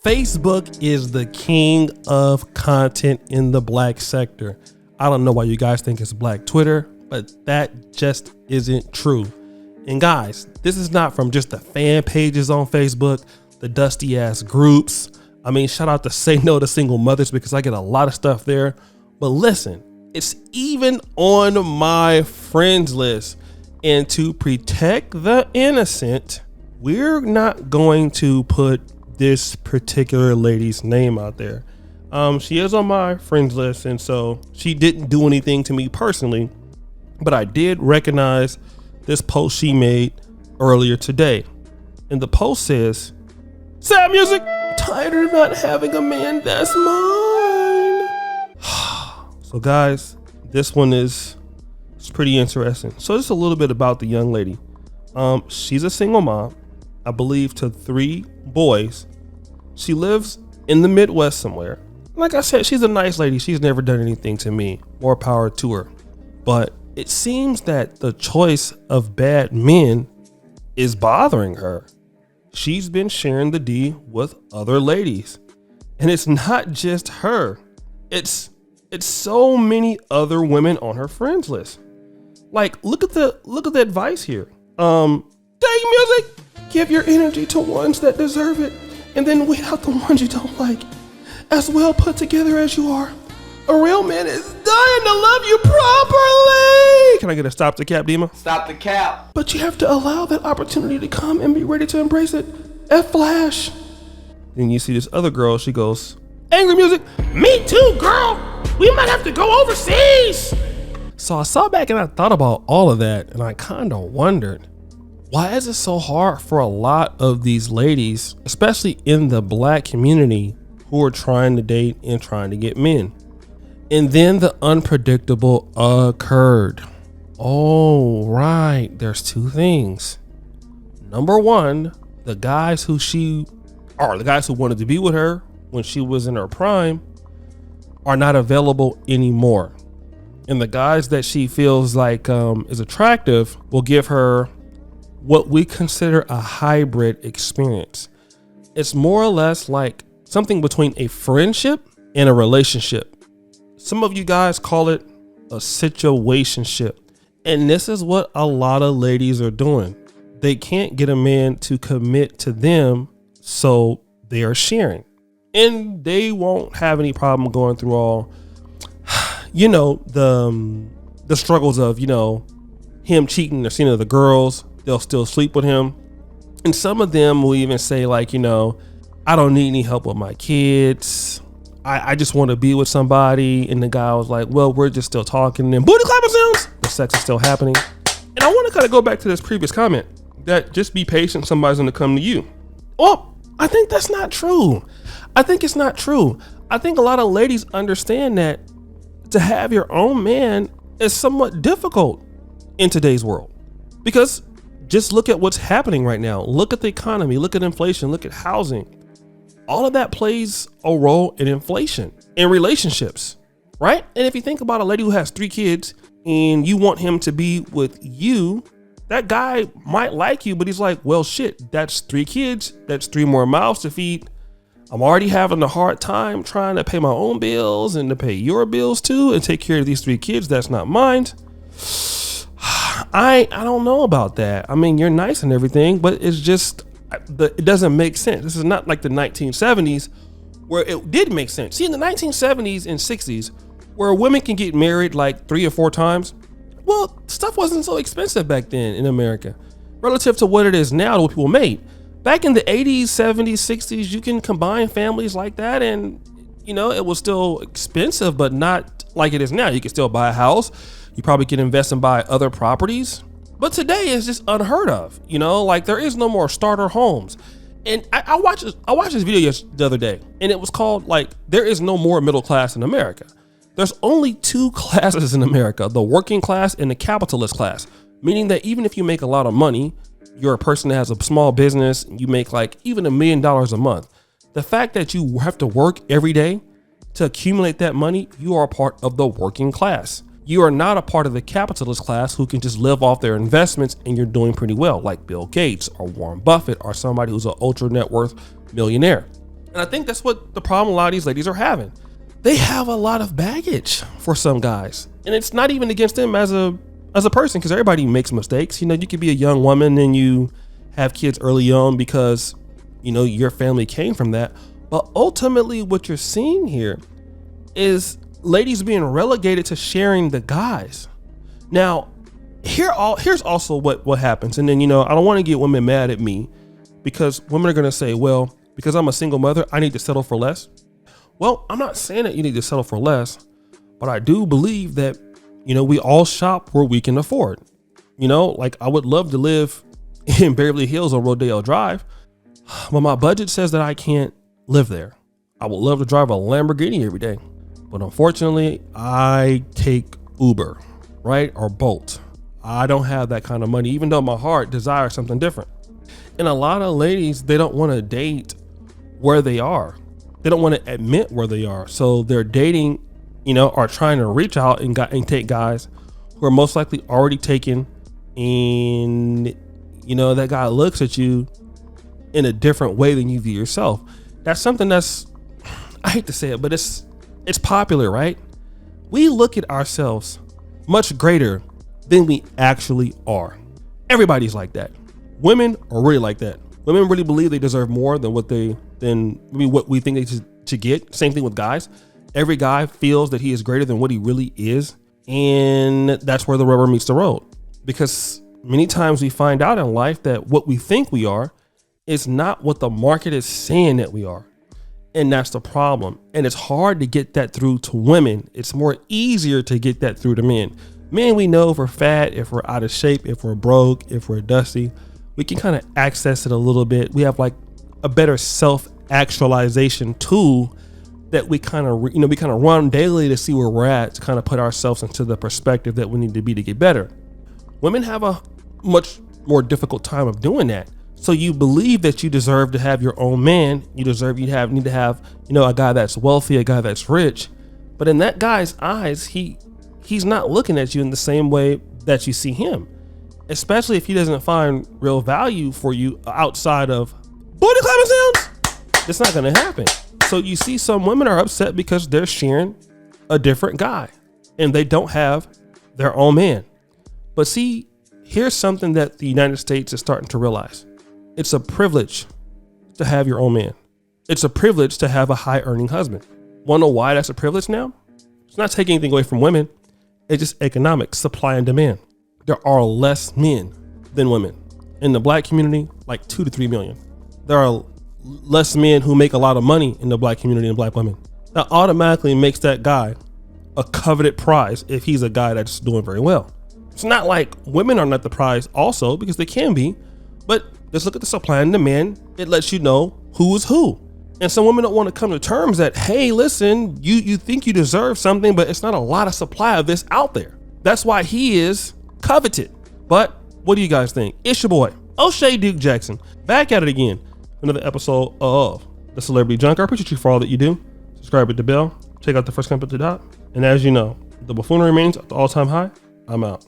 Facebook is the king of content in the black sector. I don't know why you guys think it's black Twitter, but that just isn't true. And guys, this is not from just the fan pages on Facebook, the dusty ass groups. I mean, shout out to Say No to Single Mothers because I get a lot of stuff there. But listen, it's even on my friends list. And to protect the innocent, we're not going to put this particular lady's name out there. She is on my friends list, and so she didn't do anything to me personally, but I did recognize this post she made earlier today. And the post says, "Sad music, tired of not having a man that's mine." So guys, this one is pretty interesting. So just a little bit about the young lady. She's a single mom, I believe, to 3 boys. She lives in the Midwest somewhere. Like I said, she's a nice lady. She's never done anything to me. More power to her. But it seems that the choice of bad men is bothering her. She's been sharing the D with other ladies. And it's not just her. It's so many other women on her friends list. Like, look at the advice here. Take music. Give your energy to ones that deserve it, and then weed out the ones you don't like. As well put together as you are, a real man is dying to love you properly. Can I get a stop the cap, Dima? Stop the cap. But you have to allow that opportunity to come and be ready to embrace it. Flash. Then you see this other girl. She goes, "Angry music. Me too, girl. We might have to go overseas." So I saw back and I thought about all of that, and I kind of wondered, why is it so hard for a lot of these ladies, especially in the black community, who are trying to date and trying to get men? And then the unpredictable occurred. Oh, right. There's 2 things. Number one, the guys who wanted to be with her when she was in her prime are not available anymore. And the guys that she feels like is attractive will give her what we consider a hybrid experience. It's more or less like something between a friendship and a relationship. Some of you guys call it a situationship. And this is what a lot of ladies are doing. They can't get a man to commit to them, so they are sharing. And they won't have any problem going through all, the struggles of, him cheating or seeing other girls. They'll still sleep with him. And some of them will even say like, I don't need any help with my kids. I just want to be with somebody. And the guy was like, well, we're just still talking. And booty clapping sounds. The sex is still happening. And I want to kind of go back to this previous comment that just be patient. Somebody's going to come to you. Well, I think that's not true. I think it's not true. I think a lot of ladies understand that to have your own man is somewhat difficult in today's world, because just look at what's happening right now. Look at the economy, look at inflation, look at housing. All of that plays a role in inflation, in relationships, right? And if you think about a lady who has 3 kids and you want him to be with you, that guy might like you, but he's like, well, shit, that's 3 kids. That's 3 more mouths to feed. I'm already having a hard time trying to pay my own bills and to pay your bills too and take care of these 3 kids. That's not mine. I don't know about that. I mean, you're nice and everything, but it's just, it doesn't make sense. This is not like the 1970s where it did make sense. See, in the 1970s and 60s, where women can get married like 3 or 4 times, well, stuff wasn't so expensive back then in America relative to what it is now to what people made. Back in the 80s, 70s, 60s, you can combine families like that, and it was still expensive, but not like it is now. You can still buy a house. You probably can invest and buy other properties. But today is just unheard of. Like there is no more starter homes. And I watched this video the other day, and it was called like, there is no more middle class in America. There's only 2 classes in America, the working class and the capitalist class, meaning that even if you make a lot of money, you're a person that has a small business, you make like even $1 million a month. The fact that you have to work every day to accumulate that money, you are a part of the working class. You are not a part of the capitalist class who can just live off their investments and you're doing pretty well, like Bill Gates or Warren Buffett or somebody who's an ultra net worth millionaire. And I think that's what the problem a lot of these ladies are having. They have a lot of baggage for some guys. And it's not even against them as a person, because everybody makes mistakes. You know, you could be a young woman and you have kids early on because, you know, your family came from that. But ultimately what you're seeing here is ladies being relegated to sharing the guys. Now, here's also what happens. And then, you know, I don't want to get women mad at me, because women are going to say, well, because I'm a single mother, I need to settle for less. Well, I'm not saying that you need to settle for less, but I do believe that, you know, we all shop where we can afford. You know, like I would love to live in Beverly Hills on Rodeo Drive, but my budget says that I can't live there. I would love to drive a Lamborghini every day, but unfortunately I take Uber, right? Or Bolt. I don't have that kind of money, even though my heart desires something different. And a lot of ladies, they don't want to date where they are. They don't want to admit where they are. So they're dating, you know, or trying to reach out and take guys who are most likely already taken. And, you know, that guy looks at you in a different way than you view yourself. That's something that's, I hate to say it, but it's popular, right? We look at ourselves much greater than we actually are. Everybody's like that. Women are really like that. Women really believe they deserve more than what we think they should get. Same thing with guys. Every guy feels that he is greater than what he really is. And that's where the rubber meets the road. Because many times we find out in life that what we think we are is not what the market is saying that we are. And that's the problem. And it's hard to get that through to women. It's more easier to get that through to men. Men, we know if we're fat, if we're out of shape, if we're broke, if we're dusty, we can kind of access it a little bit. We have like a better self-actualization tool that we kind of, we kind of run daily to see where we're at, to kind of put ourselves into the perspective that we need to be to get better. Women have a much more difficult time of doing that. So you believe that you deserve to have your own man. You need to have, a guy that's wealthy, a guy that's rich. But in that guy's eyes, he's not looking at you in the same way that you see him. Especially if he doesn't find real value for you outside of booty clapping sounds. It's not going to happen. So you see some women are upset because they're sharing a different guy and they don't have their own man. But see, here's something that the United States is starting to realize. It's a privilege to have your own man. It's a privilege to have a high earning husband. Want to know why that's a privilege now? It's not taking anything away from women. It's just economics, supply and demand. There are less men than women. In the black community, like 2 to 3 million. There are less men who make a lot of money in the black community than black women. That automatically makes that guy a coveted prize if he's a guy that's doing very well. It's not like women are not the prize also, because they can be, but just look at the supply and demand. It lets you know who is who. And some women don't want to come to terms that, hey, listen, you think you deserve something, but it's not a lot of supply of this out there. That's why he is coveted. But what do you guys think? It's your boy, O'Shea Duke Jackson, back at it again. Another episode of The Celebrity Junker. I appreciate you for all that you do. Subscribe with the bell. Check out the first comment at the top. And as you know, the buffoonery remains at the all-time high. I'm out.